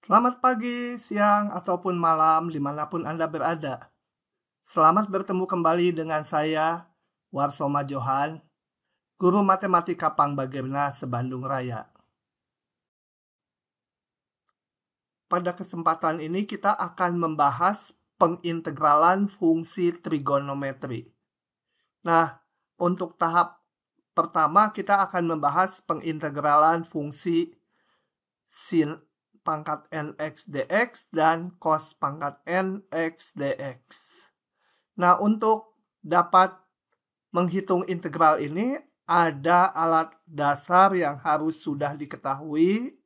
Selamat pagi, siang, ataupun malam dimanapun Anda berada. Selamat bertemu kembali dengan saya, Warsoma Johan, Guru Matematika Pangbagirna Sebandung Raya. Pada kesempatan ini kita akan membahas pengintegralan fungsi trigonometri. Nah, untuk tahap pertama kita akan membahas pengintegralan fungsi sin pangkat nx dx dan cos pangkat nx dx. Nah, untuk dapat menghitung integral ini ada alat dasar yang harus sudah diketahui,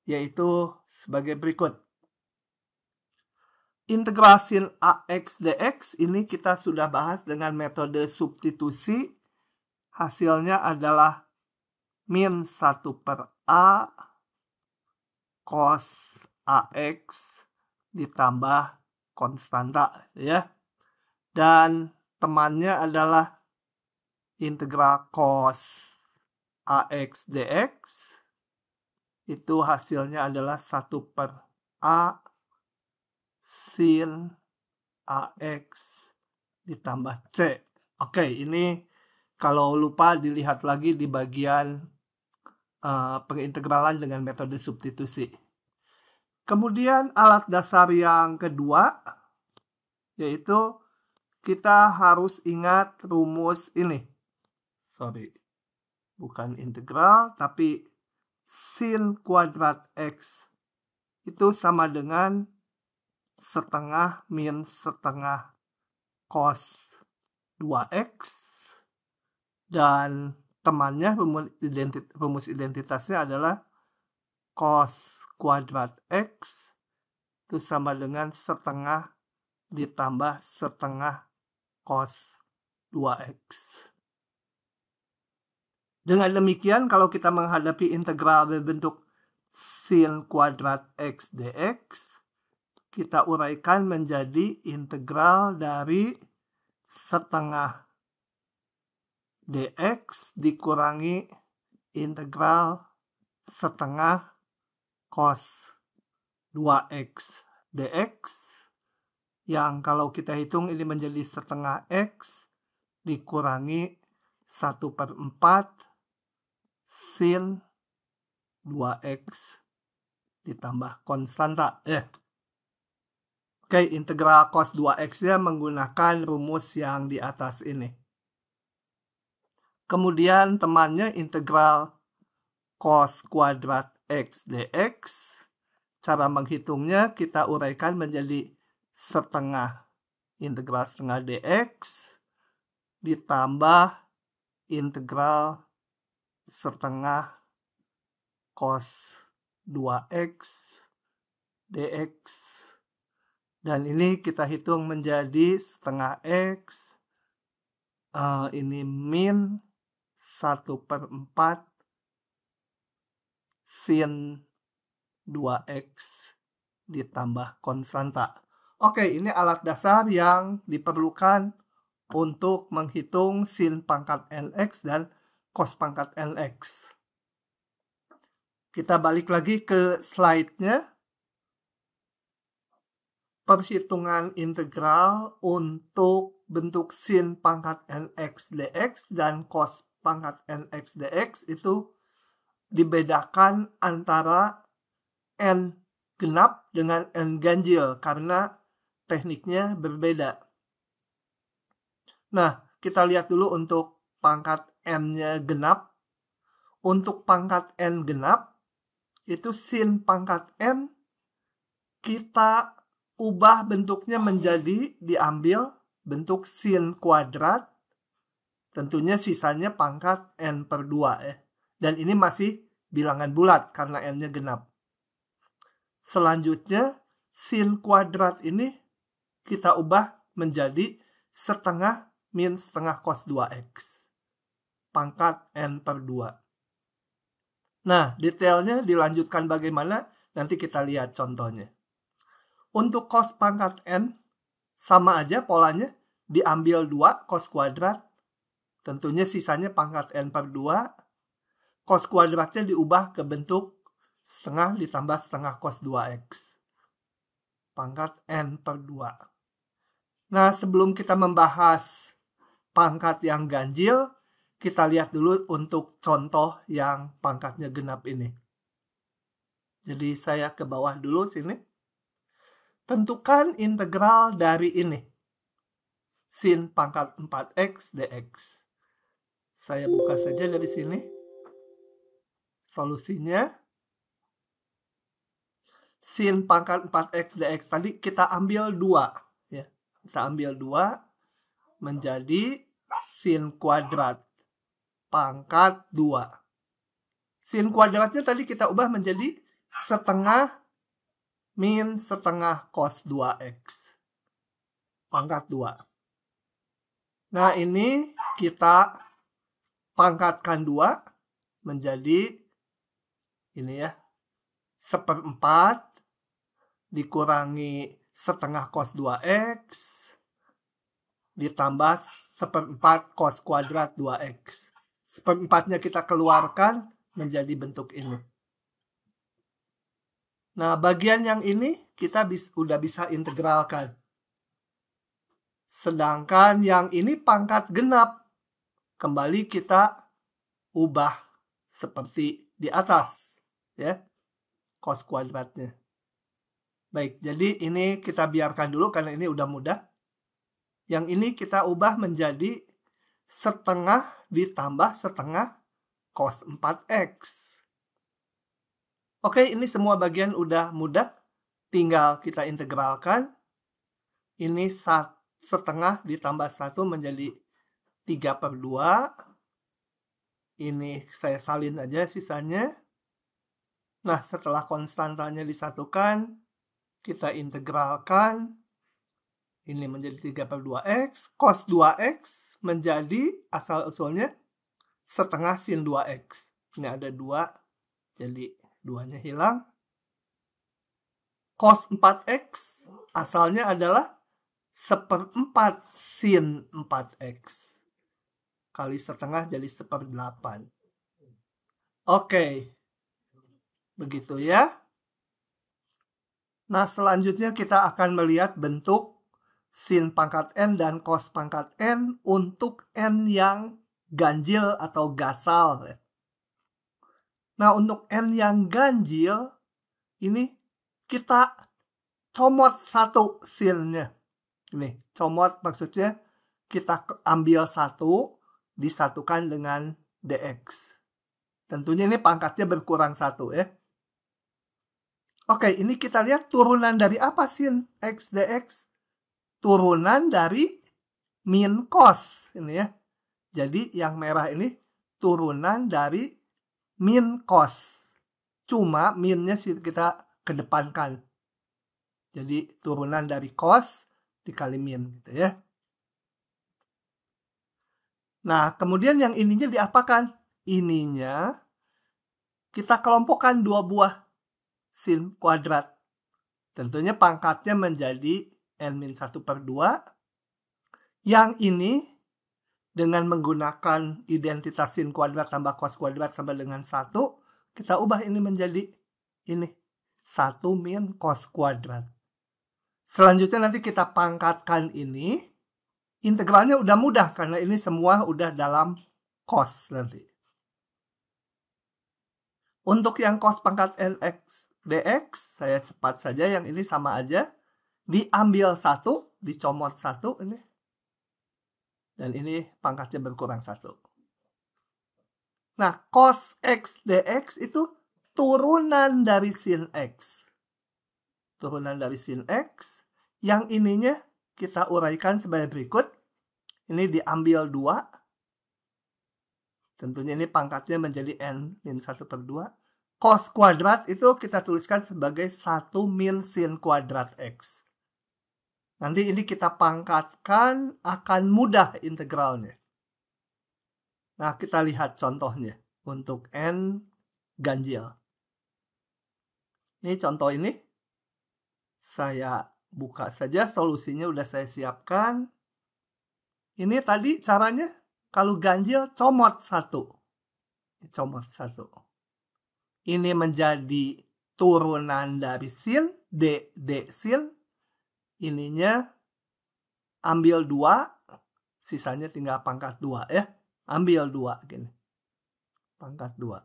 yaitu sebagai berikut. Integral sin ax dx ini kita sudah bahas dengan metode substitusi. Hasilnya adalah min 1/a cos ax ditambah konstanta, ya. Dan temannya adalah integral cos ax dx. Itu hasilnya adalah 1/a sin ax ditambah c. Oke, ini kalau lupa dilihat lagi di bagian pengintegralan dengan metode substitusi. Kemudian alat dasar yang kedua, yaitu kita harus ingat rumus ini. Bukan integral, tapi sin kuadrat x itu sama dengan setengah min setengah cos 2x, dan temannya rumus identitasnya adalah cos kuadrat x itu sama dengan setengah ditambah setengah cos 2x. Dengan demikian, kalau kita menghadapi integral berbentuk sin kuadrat x dx, kita uraikan menjadi integral dari setengah dx dikurangi integral setengah cos 2x dx, yang kalau kita hitung ini menjadi setengah x dikurangi 1/4 sin 2x ditambah konstanta. Oke, integral cos 2x-nya menggunakan rumus yang di atas ini. Kemudian temannya integral cos kuadrat x dx. Cara menghitungnya kita uraikan menjadi setengah integral setengah dx ditambah integral setengah cos 2x dx. Dan ini kita hitung menjadi setengah x, ini min 1/4 sin 2x ditambah konstanta. Oke, ini alat dasar yang diperlukan untuk menghitung sin pangkat nx dan cos pangkat nx. Kita balik lagi ke slide-nya. Perhitungan integral untuk bentuk sin pangkat nx dx dan cos pangkat nx dx itu dibedakan antara n genap dengan n ganjil karena tekniknya berbeda. Nah, kita lihat dulu untuk pangkat n-nya genap. Untuk pangkat n genap, itu sin pangkat n kita ubah bentuknya menjadi diambil bentuk sin kuadrat. Tentunya sisanya pangkat n/2 ya. Dan ini masih bilangan bulat karena n-nya genap. Selanjutnya sin kuadrat ini kita ubah menjadi setengah min setengah cos 2x. Pangkat n/2. Nah, detailnya dilanjutkan bagaimana? Nanti kita lihat contohnya. Untuk cos pangkat n, sama aja polanya, diambil 2 cos kuadrat, tentunya sisanya pangkat n/2, cos kuadratnya diubah ke bentuk setengah ditambah setengah cos 2x. Pangkat N per 2. Nah, sebelum kita membahas pangkat yang ganjil, kita lihat dulu untuk contoh yang pangkatnya genap ini. Jadi saya ke bawah dulu sini. Tentukan integral dari ini. Sin pangkat 4x dx. Saya buka saja dari sini. Solusinya. Sin pangkat 4x dx tadi kita ambil 2. Ya. Kita ambil 2 menjadi sin kuadrat pangkat 2. Sin kuadratnya tadi kita ubah menjadi setengah min setengah cos 2x pangkat 2. Nah, ini kita pangkatkan 2 menjadi ini ya, 1/4 dikurangi setengah cos 2x ditambah 1/4 cos kuadrat 2x. 1/4-nya kita keluarkan menjadi bentuk ini. Nah, bagian yang ini kita udah bisa integralkan. Sedangkan yang ini pangkat genap. Kembali kita ubah seperti di atas. Ya, cos kuadratnya. Baik, jadi ini kita biarkan dulu karena ini udah mudah. Yang ini kita ubah menjadi setengah ditambah setengah cos 4x. Oke, ini semua bagian udah mudah. Tinggal kita integralkan. Ini setengah ditambah 1 menjadi 3/2. Ini saya salin aja sisanya. Nah, setelah konstantanya disatukan, kita integralkan. Ini menjadi 3/2x. Cos 2x menjadi asal-usulnya setengah sin 2x. Ini ada 2, jadi 2-nya hilang. Cos 4x asalnya adalah 1/4 sin 4x. Kali setengah jadi 1/8. Oke. Begitu ya. Nah, selanjutnya kita akan melihat bentuk sin pangkat N dan cos pangkat N untuk N yang ganjil atau gasal. Nah, untuk N yang ganjil, ini kita comot satu sinnya. Ini, comot maksudnya kita ambil 1, disatukan dengan dx. Tentunya ini pangkatnya berkurang 1 ya. Oke, ini kita lihat turunan dari apa sin x dx? Turunan dari min cos ini ya. Jadi yang merah ini turunan dari min cos. Cuma minnya kita kedepankan. Jadi turunan dari cos dikali min gitu ya. Nah, kemudian yang ininya diapakan? Ininya kita kelompokkan 2 buah sin kuadrat. Tentunya pangkatnya menjadi n-1/2. Yang ini dengan menggunakan identitas sin kuadrat tambah cos kuadrat sama dengan 1, kita ubah ini menjadi ini 1 min cos kuadrat. Selanjutnya nanti kita pangkatkan ini. Integralnya udah mudah karena ini semua udah dalam cos nanti. Untuk yang cos pangkat nx dx, saya cepat saja, yang ini sama aja. Diambil 1, dicomot 1 ini. Dan ini pangkatnya berkurang 1. Nah, cos x dx itu turunan dari sin x. Turunan dari sin x. Yang ininya kita uraikan sebagai berikut. Ini diambil 2. Tentunya ini pangkatnya menjadi n-1/2. Cos kuadrat itu kita tuliskan sebagai 1 min sin kuadrat x. Nanti ini kita pangkatkan, akan mudah integralnya. Nah, kita lihat contohnya untuk n ganjil. Ini contoh ini. Saya buka saja, solusinya udah saya siapkan. Ini tadi caranya, kalau ganjil comot 1. Comot 1. Ini menjadi turunan dari sin, D sin. Ininya ambil 2, sisanya tinggal pangkat 2 ya. Ambil 2 gini. Pangkat 2.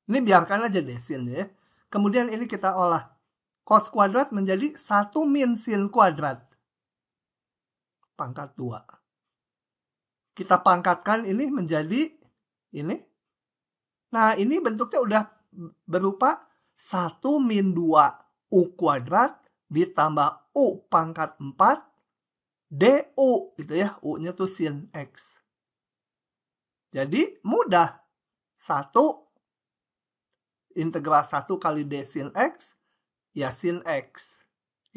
Ini biarkan aja desin ya. Kemudian ini kita olah. Cos kuadrat menjadi 1 min sin kuadrat. Pangkat 2. Kita pangkatkan ini menjadi ini. Nah, ini bentuknya udah berupa 1 min 2 U kuadrat ditambah U pangkat 4 DU gitu ya. U-nya tuh sin X. Jadi mudah. 1 integral 1 kali D sin X ya sin X.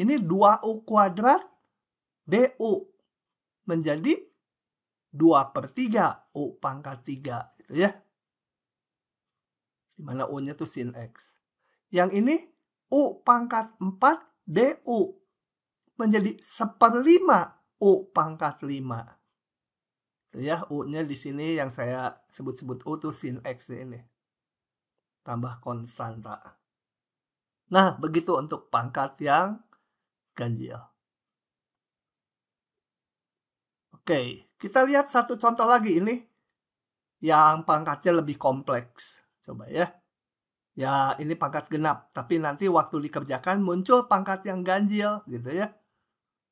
Ini 2U kuadrat DU menjadi 2/3 U pangkat 3 gitu ya. Dimana U-nya tuh sin X. Yang ini U pangkat 4 DU menjadi 1/5 U pangkat 5. Itu ya, U-nya di sini yang saya sebut-sebut U tuh sin X ini. Tambah konstanta. Nah, begitu untuk pangkat yang ganjil. Oke, kita lihat satu contoh lagi ini. Yang pangkatnya lebih kompleks. Coba ya. Ya, ini pangkat genap. Tapi nanti waktu dikerjakan muncul pangkat yang ganjil gitu ya.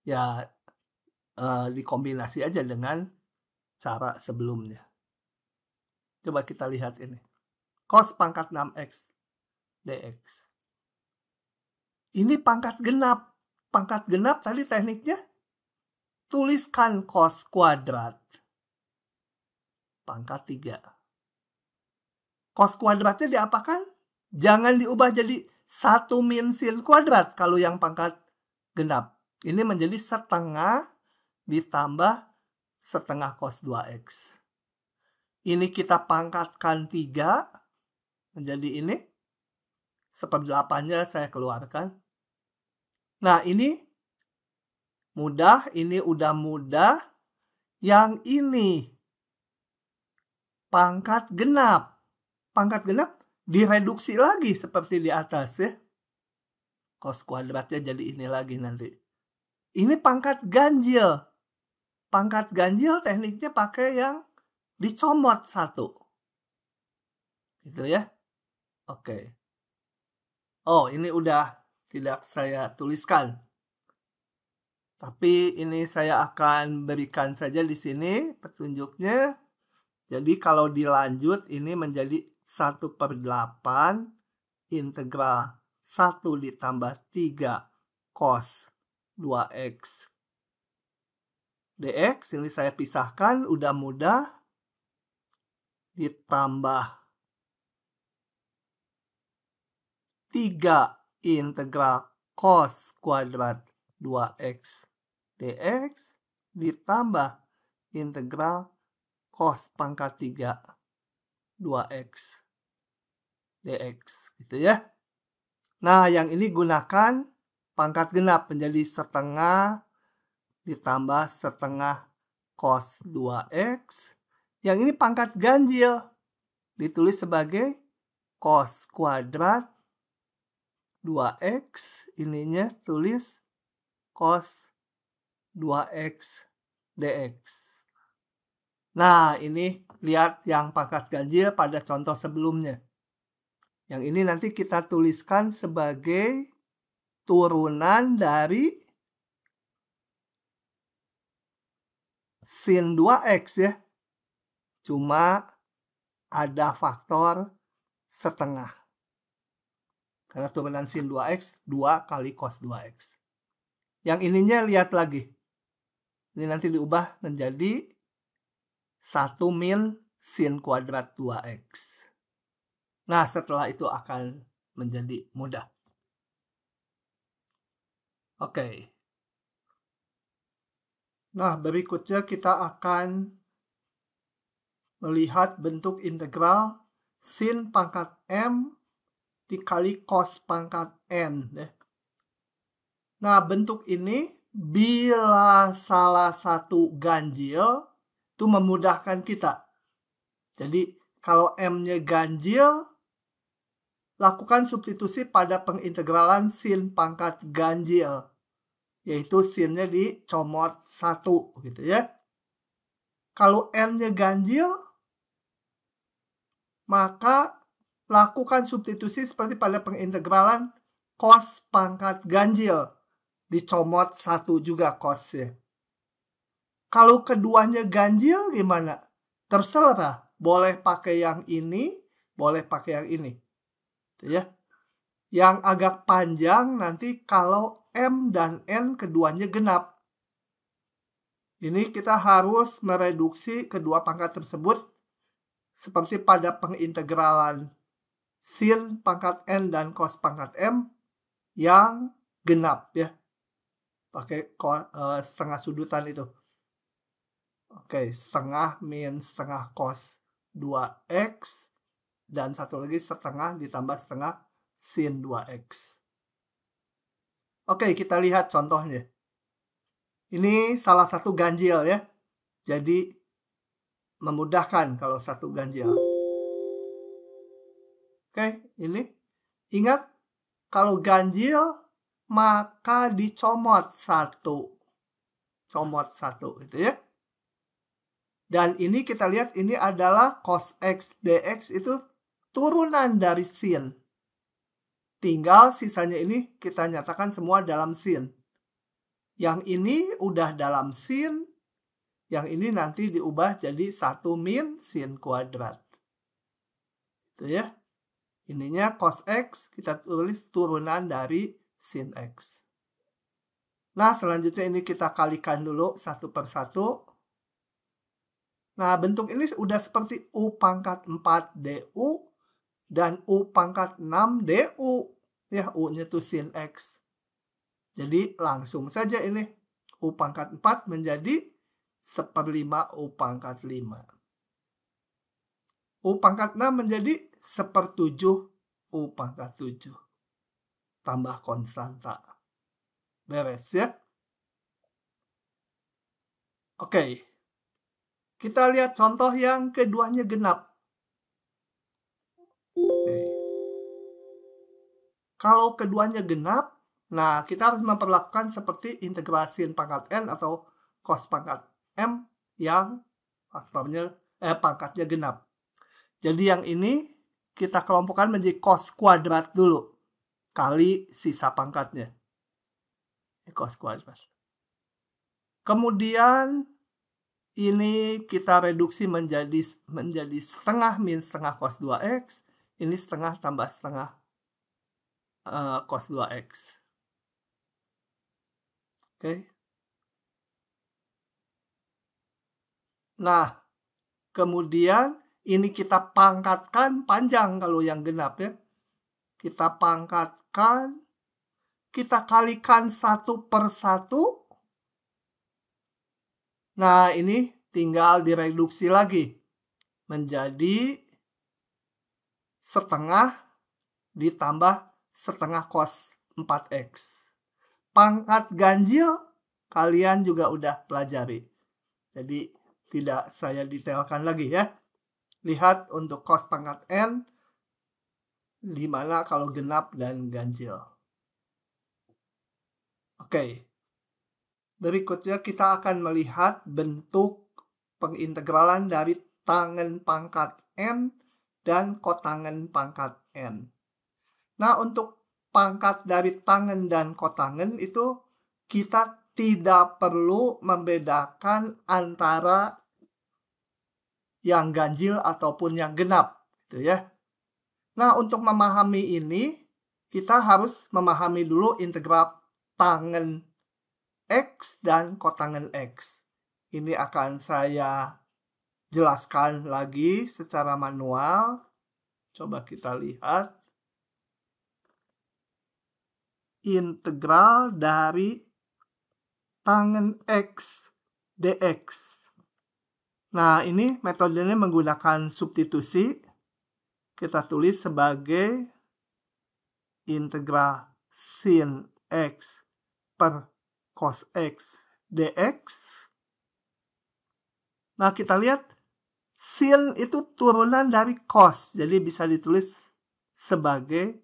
Ya, dikombinasi aja dengan cara sebelumnya. Coba kita lihat ini. Cos pangkat 6x dx. Ini pangkat genap. Pangkat genap tadi tekniknya tuliskan cos kuadrat pangkat 3. Cos kuadratnya diapakan? Jangan diubah jadi 1 min sin kuadrat kalau yang pangkat genap. Ini menjadi setengah ditambah setengah cos 2x. Ini kita pangkatkan 3 menjadi ini. 1/8-nya saya keluarkan. Nah, ini mudah, ini udah mudah. Yang ini pangkat genap. Pangkat genap direduksi lagi seperti di atas ya. Cos kuadratnya jadi ini lagi nanti. Ini pangkat ganjil. Pangkat ganjil tekniknya pakai yang dicomot 1. Gitu ya. Oke. Oh, ini udah tidak saya tuliskan. Tapi ini saya akan berikan saja di sini petunjuknya. Jadi kalau dilanjut ini menjadi 1/8 integral 1 ditambah 3 cos 2x dx. Ini saya pisahkan, udah mudah. Ditambah 3 integral cos kuadrat 2x dx ditambah integral cos pangkat 3 2x dx gitu ya. Nah, yang ini gunakan pangkat genap menjadi setengah ditambah setengah cos 2x. Yang ini pangkat ganjil ditulis sebagai cos kuadrat 2x, ininya tulis cos 2x dx. Nah, ini lihat yang pangkat ganjil pada contoh sebelumnya. Yang ini nanti kita tuliskan sebagai turunan dari sin 2x ya. Cuma ada faktor setengah. Karena turunan sin 2x, 2 kali cos 2x. Yang ininya lihat lagi. Ini nanti diubah menjadi 1 min sin kuadrat 2x. Nah, setelah itu akan menjadi mudah. Oke. Nah, berikutnya kita akan melihat bentuk integral sin pangkat m dikali cos pangkat n. Nah, bentuk ini bila salah satu ganjil itu memudahkan kita. Jadi, kalau m-nya ganjil, lakukan substitusi pada pengintegralan sin pangkat ganjil, yaitu sinnya dicomot 1 gitu ya. Kalau n-nya ganjil, maka lakukan substitusi seperti pada pengintegralan cos pangkat ganjil, dicomot 1 juga cosnya. Kalau keduanya ganjil gimana? Terserah, boleh pakai yang ini, boleh pakai yang ini. Ya. Yang agak panjang nanti kalau M dan N keduanya genap. Ini kita harus mereduksi kedua pangkat tersebut seperti pada pengintegralan sin pangkat N dan cos pangkat M yang genap ya. Pakai setengah sudutan itu. Oke, setengah min setengah cos 2x dan satu lagi setengah ditambah setengah sin 2x. Oke, kita lihat contohnya. Ini salah satu ganjil ya. Jadi memudahkan kalau satu ganjil. Oke, ini. Ingat, kalau ganjil maka dicomot 1. Comot 1 gitu ya. Dan ini kita lihat ini adalah cos x dx itu turunan dari sin. Tinggal sisanya ini kita nyatakan semua dalam sin. Yang ini udah dalam sin. Yang ini nanti diubah jadi 1 min sin kuadrat. Itu ya. Ininya cos x kita tulis turunan dari sin x. Nah, selanjutnya ini kita kalikan dulu satu per satu. Nah, bentuk ini udah seperti U pangkat 4 du dan U pangkat 6 du. Ya, U-nya itu sin x. Jadi, langsung saja ini. U pangkat 4 menjadi 1/5 U pangkat 5. U pangkat 6 menjadi 1/7 U pangkat 7. Tambah konstanta. Beres ya. Oke. Kita lihat contoh yang keduanya genap. Oke. Kalau keduanya genap, nah kita harus memperlakukan seperti integrasi pangkat n atau cos pangkat m yang faktornya pangkatnya genap. Jadi yang ini kita kelompokkan menjadi cos kuadrat dulu kali sisa pangkatnya. Cos kuadrat. Kemudian ini kita reduksi menjadi setengah min setengah cos 2x. Ini setengah tambah setengah cos 2x. Oke. Nah, kemudian ini kita pangkatkan panjang kalau yang genap ya. Kita pangkatkan, kita kalikan 1 per 1. Nah, ini tinggal direduksi lagi menjadi setengah ditambah setengah cos 4x. Pangkat ganjil kalian juga udah pelajari. Jadi tidak saya detailkan lagi ya. Lihat untuk cos pangkat n di mana kalau genap dan ganjil. Oke. Berikutnya kita akan melihat bentuk pengintegralan dari tangen pangkat n dan kotangen pangkat n. Nah, untuk pangkat dari tangen dan kotangen itu kita tidak perlu membedakan antara yang ganjil ataupun yang genap, gitu ya. Nah, untuk memahami ini, kita harus memahami dulu integral tangen X dan kotangen X. Ini akan saya jelaskan lagi secara manual. Coba kita lihat. Integral dari tangen X dx. Nah, ini metodenya menggunakan substitusi. Kita tulis sebagai integral sin X per cos X dx. Nah, kita lihat sin itu turunan dari cos. Jadi bisa ditulis sebagai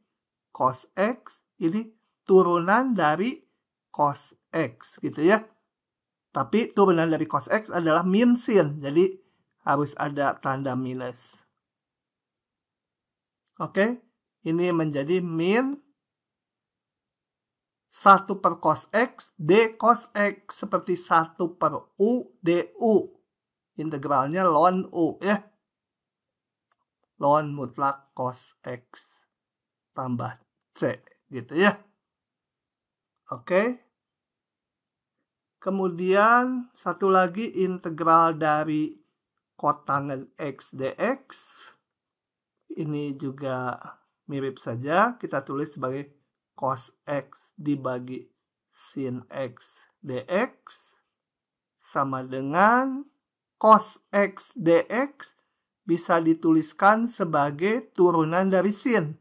cos X. Ini turunan dari cos X gitu ya. Tapi turunan dari cos X adalah min sin. Jadi harus ada tanda minus. Oke, ini menjadi min 1 per cos X, D cos X. Seperti 1 per U, DU. Integralnya ln U ya. Ln mutlak cos X tambah C gitu ya. Oke. Kemudian satu lagi integral dari kotangen X dx. Ini juga mirip saja. Kita tulis sebagai cos X dibagi sin X dx. Sama dengan cos X dx bisa dituliskan sebagai turunan dari sin.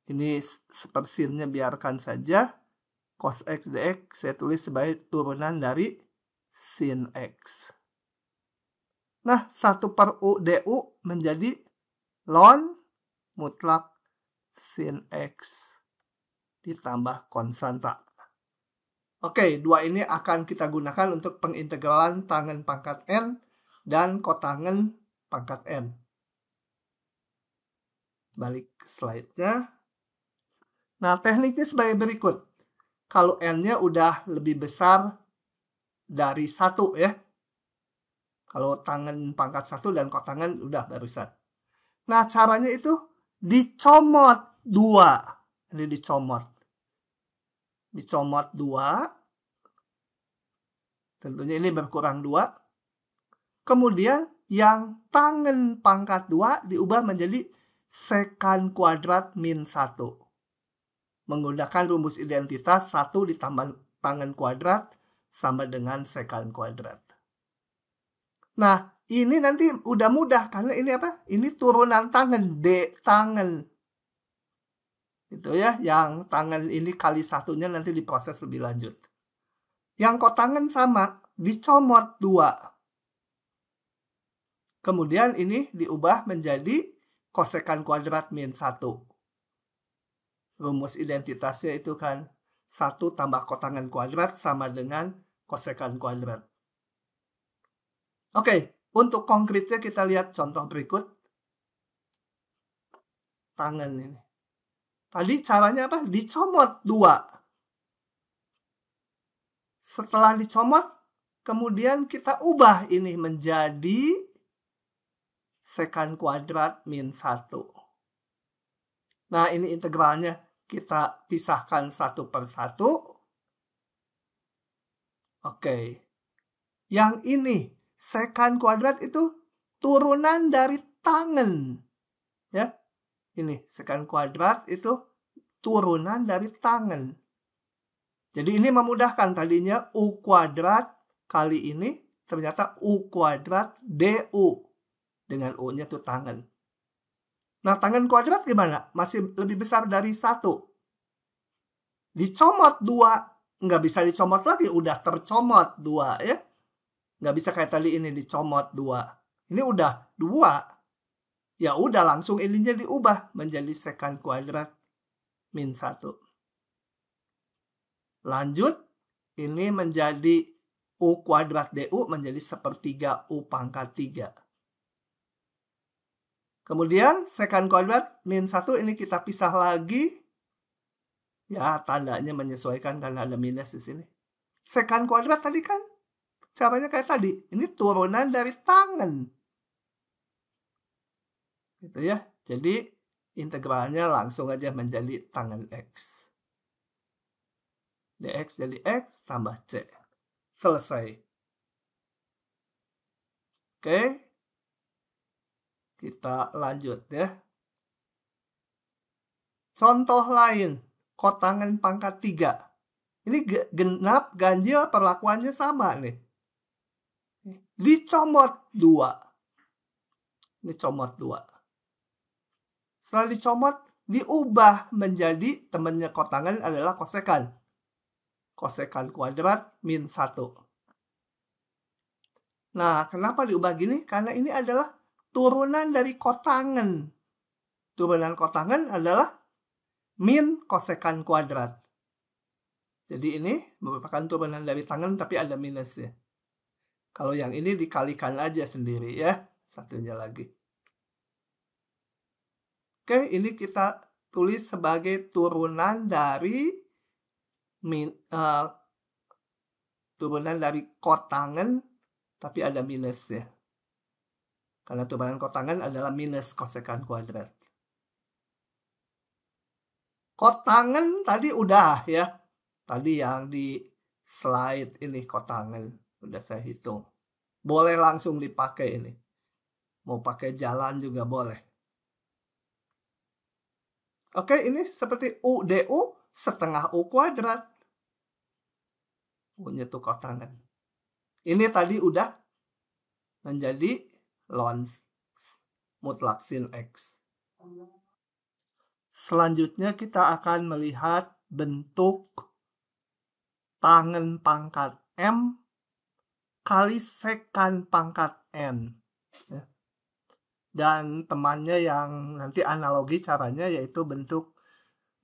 Ini sepersinnya biarkan saja. Cos X dx saya tulis sebagai turunan dari sin X. Nah, 1 per U du menjadi ln mutlak sin X ditambah konstanta. Oke, dua ini akan kita gunakan untuk pengintegralan tangen pangkat N dan kotangen pangkat N. Balik ke slide-nya. Nah, tekniknya sebagai berikut. Kalau N-nya udah lebih besar dari 1 ya. Kalau tangen pangkat 1 dan kotangen udah barusan. Nah, caranya itu dicomot 2. Ini dicomot. Dicomot 2. Tentunya ini berkurang 2. Kemudian yang tangen pangkat 2 diubah menjadi sekant kuadrat min 1. Menggunakan rumus identitas 1 ditambah tangen kuadrat sama dengan sekant kuadrat. Nah, ini nanti udah mudah karena ini apa? Ini turunan tangen, D tangen. Itu ya, yang tangen ini kali satunya nanti diproses lebih lanjut. Yang kotangen sama, dicomot 2. Kemudian ini diubah menjadi kosekant kuadrat min 1. Rumus identitasnya itu kan 1 tambah kotangen kuadrat sama dengan kosekant kuadrat. Oke, untuk konkretnya kita lihat contoh berikut. Tangen ini. Tadi caranya apa? Dicomot 2. Setelah dicomot, kemudian kita ubah ini menjadi sekant kuadrat min 1. Nah, ini integralnya kita pisahkan 1 per 1. Oke. Yang ini, sekant kuadrat itu turunan dari tangen. Ya. Ini, sekant kuadrat itu turunan dari tangen. Jadi ini memudahkan. Tadinya U kuadrat kali ini ternyata U kuadrat DU. Dengan U-nya itu tangen. Nah, tangen kuadrat gimana? Masih lebih besar dari 1. Dicomot 2. Nggak bisa dicomot lagi. Udah tercomot 2 ya. Nggak bisa kayak tadi ini dicomot 2. Ini udah 2. Ya udah langsung ininya diubah menjadi sekant kuadrat min 1. Lanjut. Ini menjadi U kuadrat DU menjadi sepertiga U pangkat 3. Kemudian sekant kuadrat min 1 ini kita pisah lagi. Ya, tandanya menyesuaikan karena ada minus di sini. Sekant kuadrat tadi kan caranya kayak tadi. Ini turunan dari tangen. Gitu ya. Jadi integralnya langsung aja menjadi tangen X. dx jadi X tambah C. Selesai. Oke. Kita lanjut ya. Contoh lain, kotangen pangkat 3. Ini genap, ganjil, perlakuannya sama nih. Dicomot 2. Ini comot 2. Setelah dicomot, diubah menjadi temannya kotangen adalah kosekant. Kosekant kuadrat min 1. Nah, kenapa diubah gini? Karena ini adalah turunan dari kotangen. turunan kotangen adalah min kosekan kuadrat. Jadi ini merupakan turunan dari tangen tapi ada minusnya. Kalau yang ini dikalikan aja sendiri ya, satunya lagi. Oke, ini kita tulis sebagai turunan dari kotangen tapi ada minus ya. Karena turunan kotangen adalah minus kosekan kuadrat. Kotangen tadi udah ya. Tadi yang di slide ini kotangen. Udah saya hitung. Boleh langsung dipakai ini. Mau pakai jalan juga boleh. Oke, ini seperti U DU setengah U kuadrat. U-nya tuh kotangen. Ini tadi udah menjadi ln mutlak sin X. Selanjutnya kita akan melihat bentuk tangen pangkat M kali sekan pangkat N. Dan temannya yang nanti analogi caranya yaitu bentuk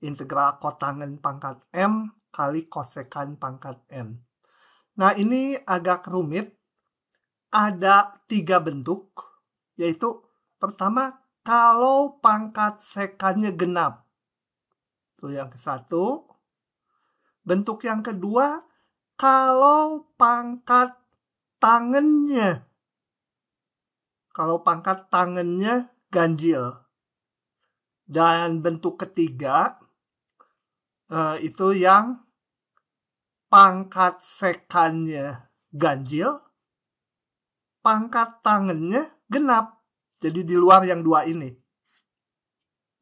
integral kotangen pangkat M kali kosekan pangkat N. Nah ini agak rumit. Ada 3 bentuk, yaitu pertama kalau pangkat sekannya genap. Itu yang ke-1. Bentuk yang kedua, kalau pangkat tangennya. Kalau pangkat tangennya ganjil. Dan bentuk ketiga, itu yang pangkat sekannya ganjil, pangkat tangennya genap. Jadi di luar yang 2 ini.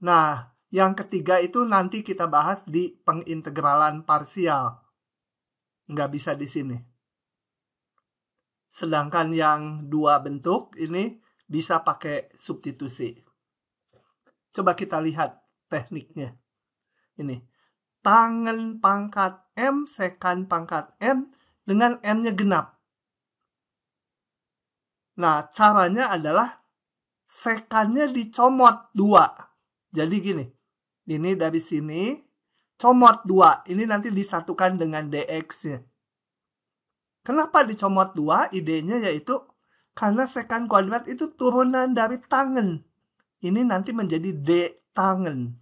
Nah, yang ketiga itu nanti kita bahas di pengintegralan parsial. Nggak bisa di sini. Sedangkan yang 2 bentuk ini bisa pakai substitusi. Coba kita lihat tekniknya. Ini. Tangen pangkat M, sekan pangkat N dengan N-nya genap. Nah, caranya adalah sekannya dicomot 2. Jadi gini, ini dari sini, comot 2. Ini nanti disatukan dengan dx-nya. Kenapa dicomot 2? Idenya yaitu, karena sekan kuadrat itu turunan dari tangen. Ini nanti menjadi d tangen.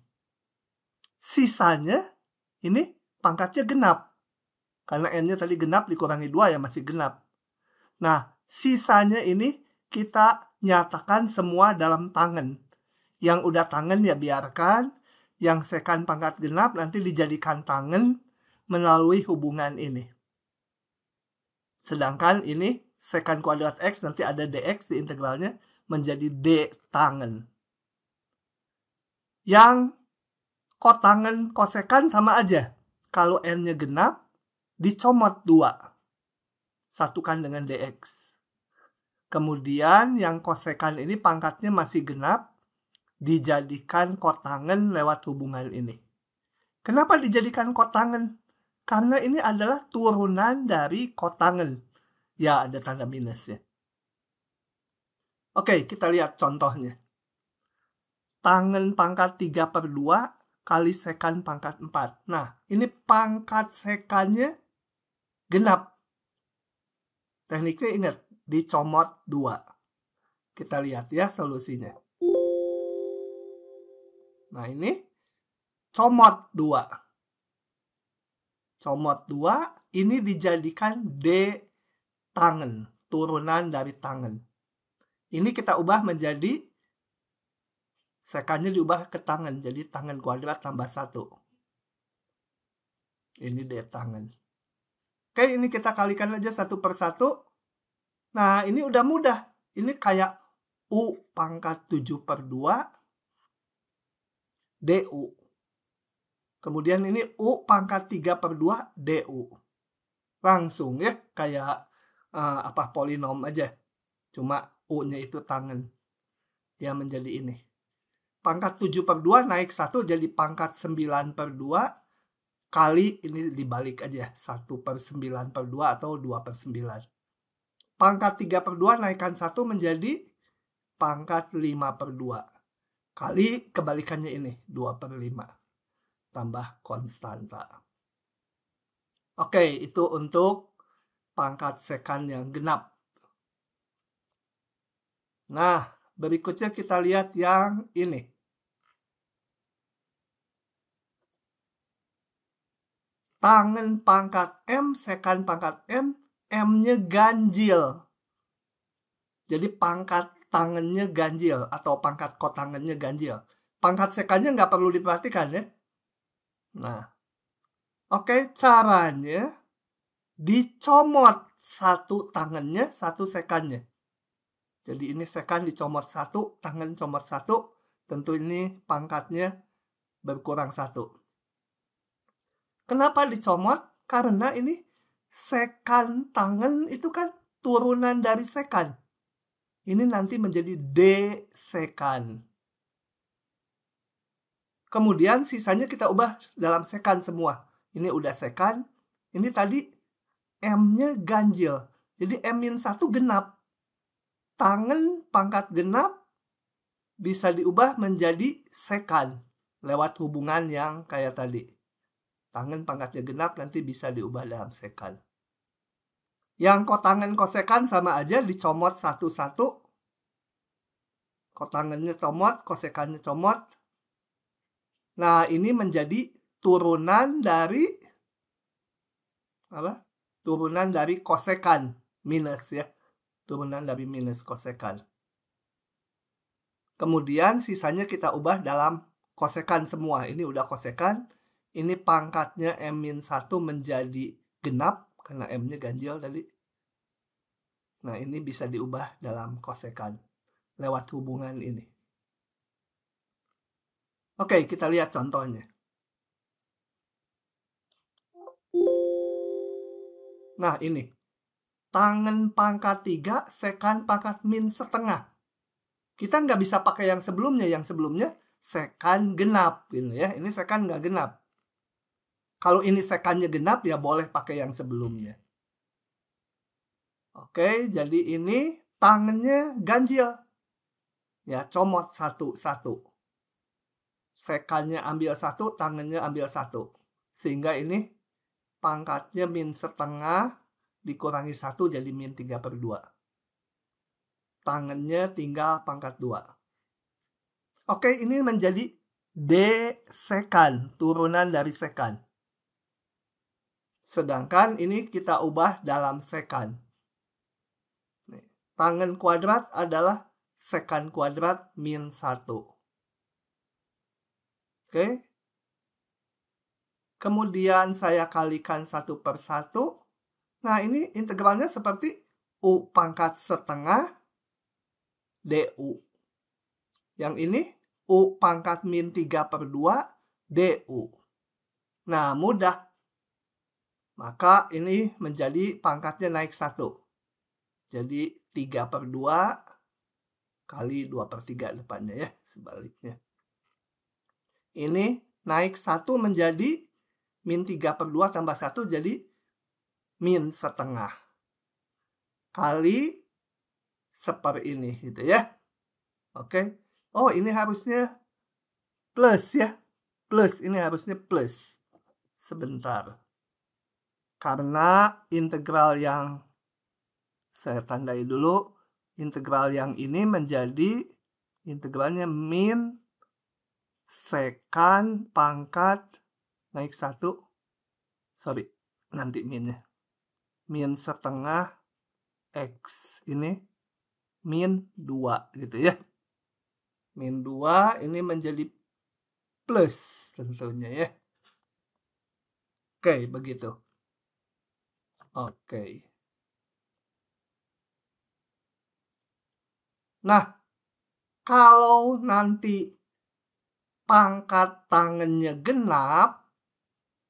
Sisanya, ini pangkatnya genap. Karena n-nya tadi genap dikurangi 2 ya masih genap. Nah, sisanya ini kita nyatakan semua dalam tangen. Yang udah tangen ya biarkan. Yang sekan pangkat genap nanti dijadikan tangen melalui hubungan ini. Sedangkan ini sekan kuadrat X nanti ada dx di integralnya menjadi d tangen. Yang kotangen kosekan sama aja. Kalau n-nya genap dicomot 2. Satukan dengan dx. Kemudian yang kosekan ini pangkatnya masih genap, dijadikan kotangen lewat hubungan ini. Kenapa dijadikan kotangen? Karena ini adalah turunan dari kotangen. Ya, ada tanda minusnya. Oke, kita lihat contohnya. Tangen pangkat 3/2 kali sekan pangkat 4. Nah, ini pangkat sekannya genap. Tekniknya ingat, dicomot 2. Kita lihat ya solusinya. Nah ini, comot 2. Comot 2, ini dijadikan d tangen, turunan dari tangen. Ini kita ubah menjadi, sekannya diubah ke tangen, jadi tangen kuadrat tambah 1. Ini d tangen. Oke, ini kita kalikan aja 1 per 1. Nah, ini udah mudah. Ini kayak U pangkat 7/2 DU. Kemudian ini U pangkat 3/2 DU. Langsung ya, kayak polinom aja. Cuma U-nya itu tangen. Dia menjadi ini. Pangkat 7/2 naik 1 jadi pangkat 9/2. Kali ini dibalik aja 1/9/2 atau 2/9. Pangkat 3/2 naikkan 1 menjadi pangkat 5/2. Kali kebalikannya ini, 2/5. Tambah konstanta. Oke, itu untuk pangkat sekant yang genap. Nah, berikutnya kita lihat yang ini. Tangen pangkat M, sekant pangkat N, M-nya ganjil. Jadi pangkat tangannya ganjil atau pangkat kotangannya ganjil. Pangkat sekantnya nggak perlu diperhatikan ya. Nah, oke, caranya dicomot satu tangannya, satu sekantnya. Jadi ini sekant dicomot satu, tangan comot satu. Tentu ini pangkatnya berkurang satu. Kenapa dicomot? Karena ini sekant tangan itu kan turunan dari sekant. Ini nanti menjadi desekant. Kemudian sisanya kita ubah dalam sekant semua. Ini udah sekant. Ini tadi M-nya ganjil. Jadi M-1 genap. Tangan pangkat genap bisa diubah menjadi sekant. Lewat hubungan yang kayak tadi. Tangan pangkatnya genap nanti bisa diubah dalam sekant. Yang kotangan kosekant sama aja, dicomot satu-satu. Kotangannya comot, kosekannya comot. Nah, ini menjadi turunan dari apa? Turunan dari kosekant minus ya. Turunan dari minus kosekant. Kemudian sisanya kita ubah dalam kosekant semua. Ini udah kosekant. Ini pangkatnya M-1 menjadi genap karena M-nya ganjil tadi. Nah, ini bisa diubah dalam kosekant lewat hubungan ini. Oke, kita lihat contohnya. Nah, ini. Tangan pangkat 3, sekant pangkat min setengah. Kita nggak bisa pakai yang sebelumnya. Yang sebelumnya sekant genap. Gitu ya. Ini sekant nggak genap. Kalau ini sekantnya genap, ya boleh pakai yang sebelumnya. Oke, jadi ini tangannya ganjil. Ya, comot satu-satu. Sekantnya ambil satu, tangannya ambil satu. Sehingga ini pangkatnya min setengah dikurangi 1 jadi min 3/2. Tangannya tinggal pangkat 2. Oke, ini menjadi desekant, turunan dari sekant. Sedangkan ini kita ubah dalam sekant. Tangan kuadrat adalah sekant kuadrat min 1. Oke. Kemudian saya kalikan 1/1. Nah, ini integralnya seperti U pangkat setengah DU. Yang ini U pangkat min 3/2 DU. Nah, mudah. Maka ini menjadi pangkatnya naik 1. Jadi 3/2 kali 2/3 depannya ya, sebaliknya. Ini naik 1 menjadi min 3/2 tambah 1 jadi min setengah. Kali seperini gitu ya. Oke. Oh, ini harusnya plus ya. Plus, ini harusnya plus. Sebentar. Karena integral yang saya tandai dulu, integral yang ini menjadi integralnya min sekant pangkat naik 1. Sorry, nanti minnya. Min setengah X. Ini min 2 gitu ya. Min 2 ini menjadi plus tentunya ya. Oke, begitu. Oke. Nah, kalau nanti pangkat tangannya genap,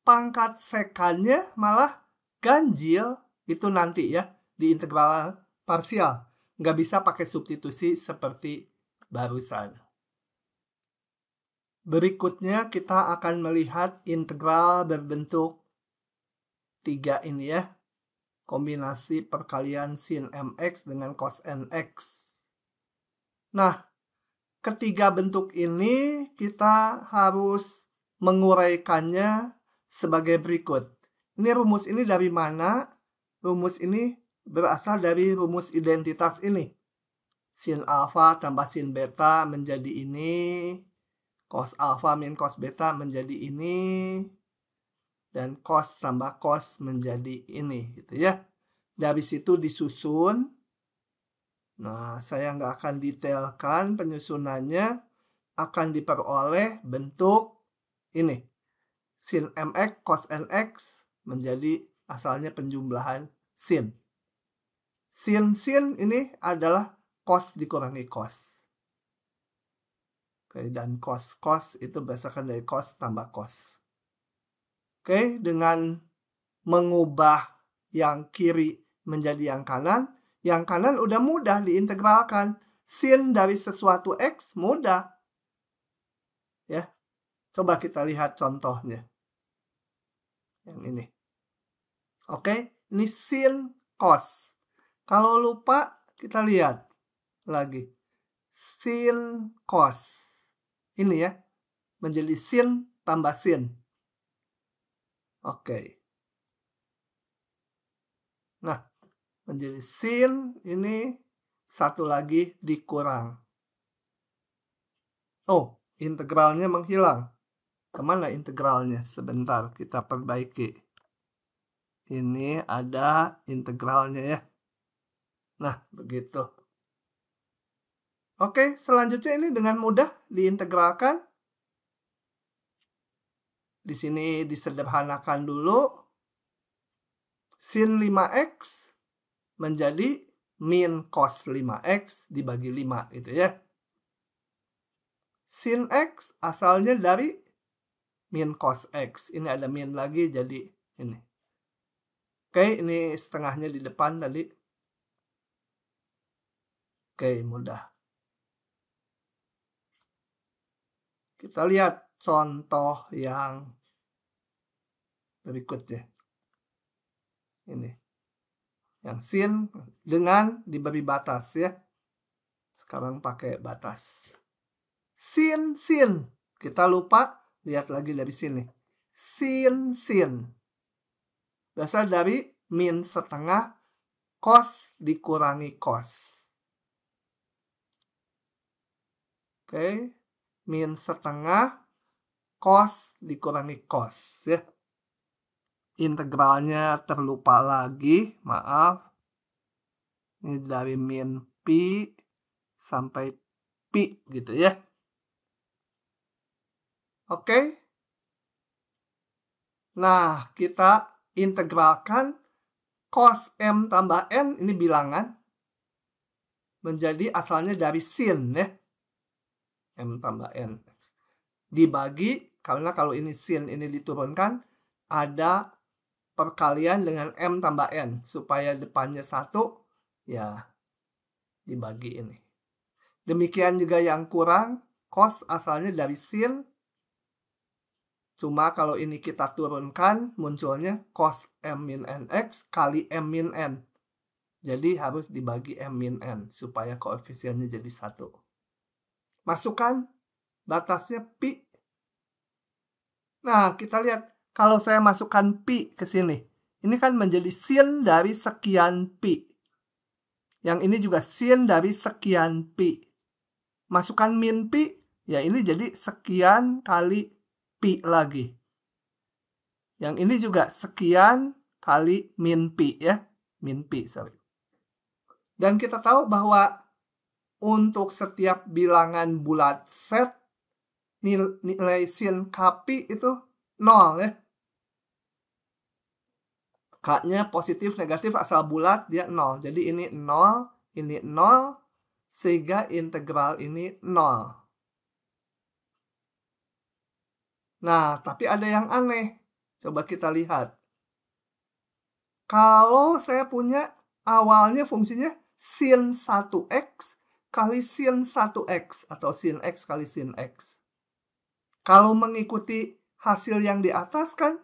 pangkat sekantnya malah ganjil, itu nanti ya di integral parsial. Nggak bisa pakai substitusi seperti barusan. Berikutnya kita akan melihat integral berbentuk 3 ini ya. Kombinasi perkalian sin mx dengan cos nx. Nah, ketiga bentuk ini kita harus menguraikannya sebagai berikut. Ini rumus ini dari mana? Rumus ini berasal dari rumus identitas ini. Sin alfa tambah sin beta menjadi ini. Cos alfa min cos beta menjadi ini. Dan cos tambah cos menjadi ini. Gitu ya. Dari situ disusun. Nah, saya nggak akan detailkan penyusunannya, akan diperoleh bentuk ini. Sin mx cos nx menjadi asalnya penjumlahan sin. Sin ini adalah cos dikurangi cos. Oke, dan cos itu berdasarkan dari cos tambah cos. Oke, dengan mengubah yang kiri menjadi yang kanan udah mudah diintegralkan. Sin dari sesuatu X mudah. Ya. Coba kita lihat contohnya. Yang ini. Oke, ini sin cos. Kalau lupa, kita lihat lagi. Sin cos. Ini ya. Menjadi sin tambah sin. Oke. Nah, menjadi sin ini satu lagi dikurang. Oh, integralnya menghilang. Kemana integralnya? Sebentar, kita perbaiki. Ini ada integralnya ya. Nah, begitu. Oke, selanjutnya ini dengan mudah diintegralkan. Di sini disederhanakan dulu. Sin 5x menjadi min cos 5x dibagi 5 gitu ya. Sin x asalnya dari min cos x. Ini ada min lagi jadi ini. Oke, ini setengahnya di depan tadi. Oke, mudah. Kita lihat contoh yang berikutnya. Ini. Yang sin dengan diberi batas ya. Sekarang pakai batas. Sin. Kita lupa, lihat lagi dari sini. Sin. Berasal dari min setengah cos dikurangi cos. Oke. Min setengah cos dikurangi cos ya. Integralnya terlupa lagi, maaf. Ini dari min pi sampai pi gitu ya. Oke. Nah, kita integralkan cos m tambah n, ini bilangan, menjadi asalnya dari sin ya. M tambah n. Dibagi, karena kalau ini sin, ini diturunkan, ada perkalian dengan m tambah n. Supaya depannya 1, ya dibagi ini. Demikian juga yang kurang, cos asalnya dari sin. Cuma kalau ini kita turunkan, munculnya cos m min nx kali m min n. Jadi harus dibagi m min n, supaya koefisiennya jadi 1. Masukkan batasnya pi. Nah, kita lihat. Kalau saya masukkan pi ke sini, ini kan menjadi sin dari sekian pi. Yang ini juga sin dari sekian pi. Masukkan min pi, ya ini jadi sekian kali pi lagi. Yang ini juga sekian kali min pi ya. Min pi, sorry. Dan kita tahu bahwa untuk setiap bilangan bulat set, nilai sin kpi itu 0 ya. K-nya positif, negatif, asal bulat, dia 0. Jadi ini 0, ini 0, sehingga integral ini 0. Nah, tapi ada yang aneh. Coba kita lihat. Kalau saya punya awalnya fungsinya sin 1x kali sin 1x, atau sin x kali sin x. Kalau mengikuti hasil yang di atas kan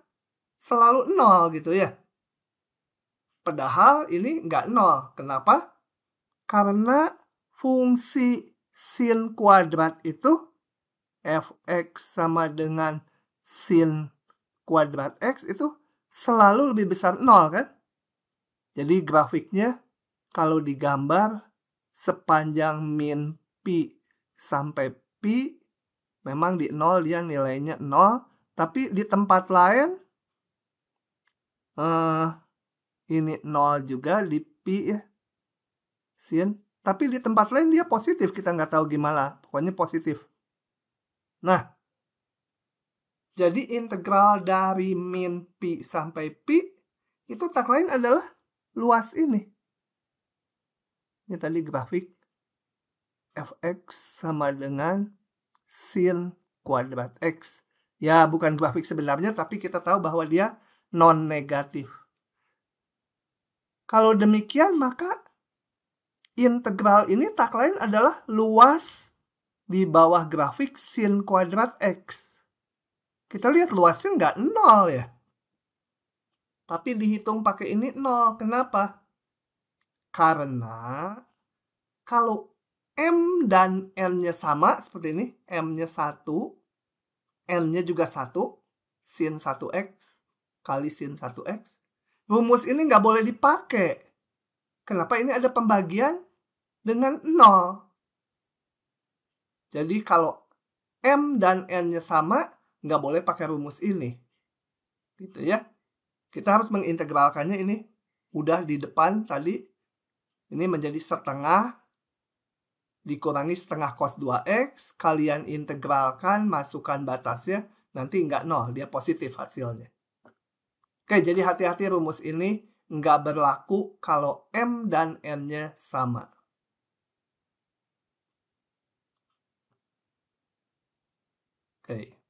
selalu 0 gitu ya. Padahal ini nggak 0. Kenapa? Karena fungsi sin kuadrat itu fx sama dengan sin kuadrat x itu selalu lebih besar 0 kan? Jadi grafiknya kalau digambar sepanjang min pi sampai pi memang di 0 dia nilainya 0, tapi di tempat lain ini 0 juga di pi ya, sin. Tapi di tempat lain dia positif, kita nggak tahu gimana, pokoknya positif. Nah, jadi integral dari min pi sampai pi itu tak lain adalah luas ini. Ini tadi grafik fx sama dengan sin kuadrat x. Ya, bukan grafik sebenarnya, tapi kita tahu bahwa dia non-negatif. Kalau demikian, maka integral ini tak lain adalah luas di bawah grafik sin kuadrat x. Kita lihat luasnya nggak 0 ya. Tapi dihitung pakai ini 0. Kenapa? Karena kalau M dan N-nya sama seperti ini, M-nya 1, N-nya juga 1, sin 1x kali sin 1x. Rumus ini nggak boleh dipakai. Kenapa? Ini ada pembagian dengan 0. Jadi kalau M dan N-nya sama, nggak boleh pakai rumus ini. Gitu ya. Kita harus mengintegralkannya ini. Udah di depan tadi. Ini menjadi setengah dikurangi setengah cos 2x. Kalian integralkan, masukkan batasnya. Nanti nggak 0, dia positif hasilnya. Oke, jadi hati-hati rumus ini nggak berlaku kalau M dan N-nya sama. Oke.